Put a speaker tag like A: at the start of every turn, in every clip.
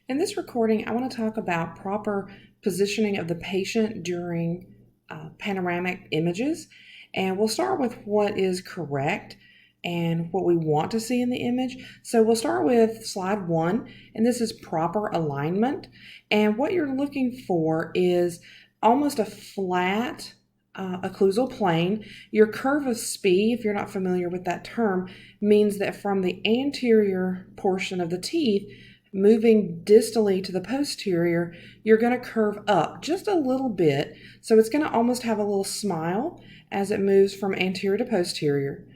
A: In this recording, I want to talk about proper positioning of the patient during panoramic images. And we'll start with what is correct and what we want to see in the image. So we'll start with slide 1, and this is proper alignment. And what you're looking for is almost a flat occlusal plane. Your curve of Spee, if you're not familiar with that term, means that from the anterior portion of the teeth, moving distally to the posterior, you're going to curve up just a little bit. So it's going to almost have a little smile as it moves from anterior to posterior.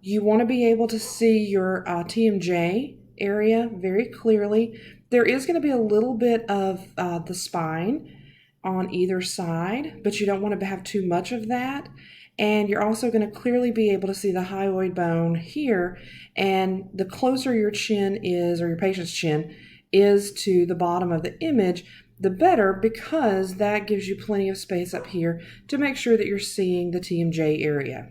A: You want to be able to see your TMJ area very clearly. There is going to be a little bit of the spine on either side, but you don't want to have too much of that. And you're also going to clearly be able to see the hyoid bone here. And the closer your chin is, or your patient's chin is to the bottom of the image, the better, because that gives you plenty of space up here to make sure that you're seeing the TMJ area.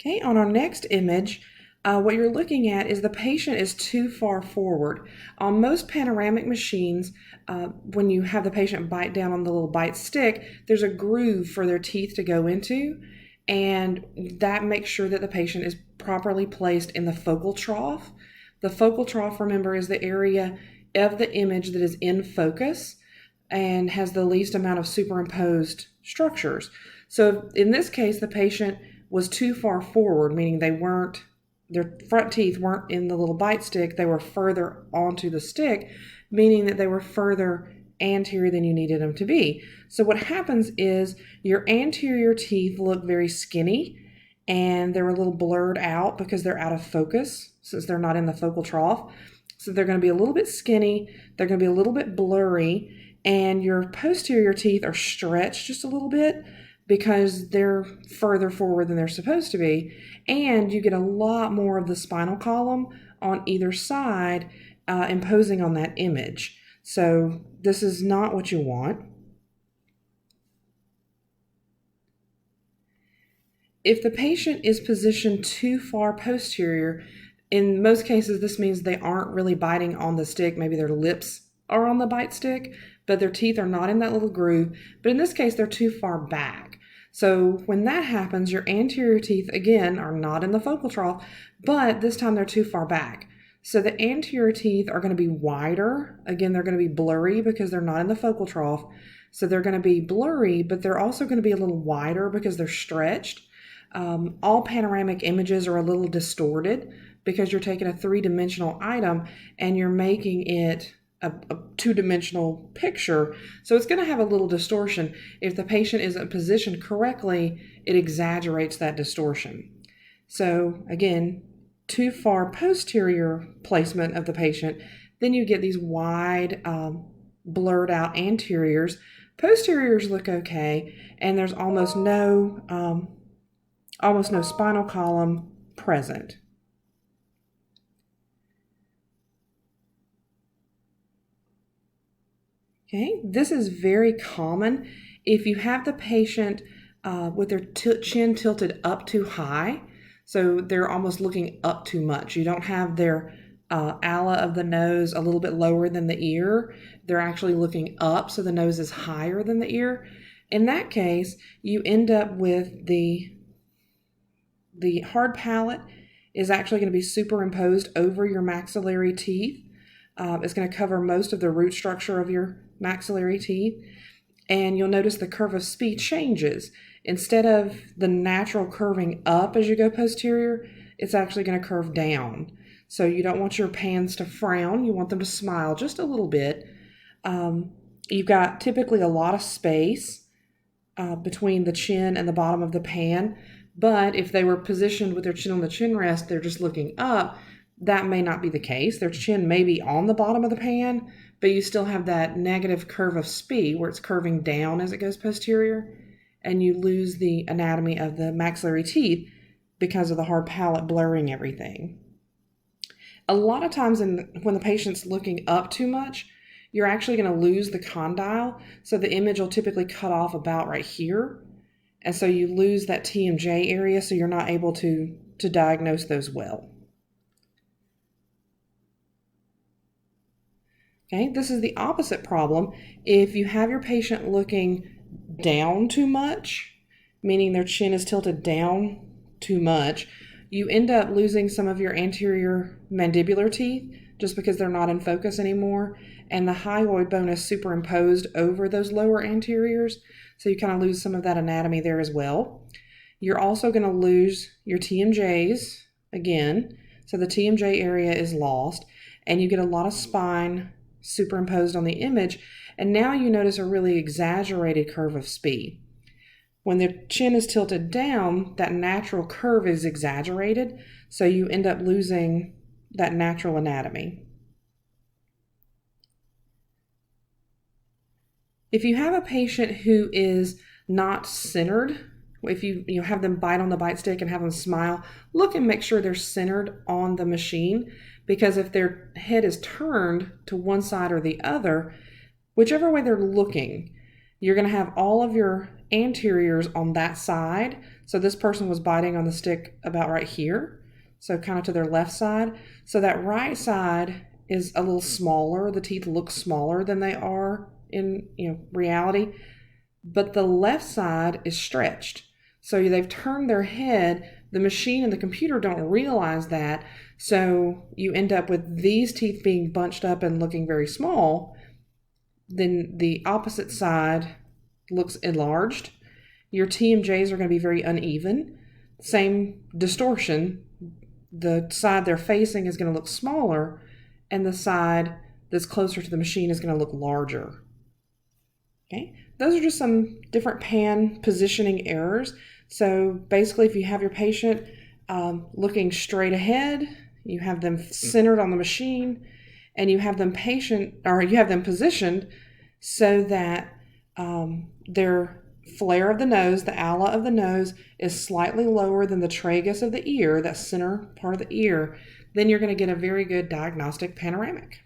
A: Okay, on our next image, what you're looking at is the patient is too far forward. On most panoramic machines, when you have the patient bite down on the little bite stick, there's a groove for their teeth to go into, and that makes sure that the patient is properly placed in the focal trough. The focal trough, remember, is the area of the image that is in focus and has the least amount of superimposed structures. So in this case, the patient was too far forward, meaning their front teeth weren't in the little bite stick, they were further onto the stick, meaning that they were further anterior than you needed them to be. So what happens is your anterior teeth look very skinny and they're a little blurred out because they're out of focus since they're not in the focal trough. So they're going to be a little bit skinny, they're going to be a little bit blurry, and your posterior teeth are stretched just a little bit because they're further forward than they're supposed to be, and you get a lot more of the spinal column on either side imposing on that image. So this is not what you want. If the patient is positioned too far posterior, in most cases this means they aren't really biting on the stick. Maybe their lips are on the bite stick, but their teeth are not in that little groove. But in this case, they're too far back. So when that happens, your anterior teeth, again, are not in the focal trough, but this time they're too far back. So the anterior teeth are going to be wider. Again, they're going to be blurry because they're not in the focal trough. So they're going to be blurry, but they're also going to be a little wider because they're stretched. All panoramic images are a little distorted because you're taking a three-dimensional item and you're making it a two-dimensional picture, so it's going to have a little distortion. If the patient isn't positioned correctly, it exaggerates that distortion. So again, too far posterior placement of the patient, then you get these wide, blurred out anteriors. Posteriors look okay, and there's almost no spinal column present. Okay, this is very common if you have the patient with their chin tilted up too high, so they're almost looking up too much. You don't have their ala of the nose a little bit lower than the ear. They're actually looking up, so the nose is higher than the ear. In that case, you end up with the hard palate is actually going to be superimposed over your maxillary teeth. It's going to cover most of the root structure of your maxillary teeth, and you'll notice the curve of Spee changes. Instead of the natural curving up as you go posterior, it's actually going to curve down. So you don't want your pans to frown, you want them to smile just a little bit. You've got typically a lot of space between the chin and the bottom of the pan, but if they were positioned with their chin on the chin rest, they're just looking up, that may not be the case. Their chin may be on the bottom of the pan, but you still have that negative curve of Spee where it's curving down as it goes posterior, and you lose the anatomy of the maxillary teeth because of the hard palate blurring everything. A lot of times when the patient's looking up too much, you're actually going to lose the condyle, so the image will typically cut off about right here, and so you lose that TMJ area, so you're not able to diagnose those well. Okay, this is the opposite problem. If you have your patient looking down too much, meaning their chin is tilted down too much, you end up losing some of your anterior mandibular teeth just because they're not in focus anymore, and the hyoid bone is superimposed over those lower anteriors, so you kind of lose some of that anatomy there as well. You're also going to lose your TMJs again, so the TMJ area is lost, and you get a lot of spine superimposed on the image, and now you notice a really exaggerated curve of speed. When the chin is tilted down, that natural curve is exaggerated, so you end up losing that natural anatomy. If you have a patient who is not centered, if you have them bite on the bite stick and have them smile, look and make sure they're centered on the machine, because if their head is turned to one side or the other, whichever way they're looking, you're going to have all of your anteriors on that side. So this person was biting on the stick about right here, so kind of to their left side. So that right side is a little smaller. The teeth look smaller than they are in reality, but the left side is stretched. So they've turned their head. The machine and the computer don't realize that, so you end up with these teeth being bunched up and looking very small. Then the opposite side looks enlarged. Your TMJs are going to be very uneven. Same distortion. The side they're facing is going to look smaller, and the side that's closer to the machine is going to look larger. Okay, those are just some different pan positioning errors. So basically, if you have your patient looking straight ahead, you have them centered on the machine, and you have them positioned so that their flare of the nose, the ala of the nose, is slightly lower than the tragus of the ear, that center part of the ear, then you're going to get a very good diagnostic panoramic.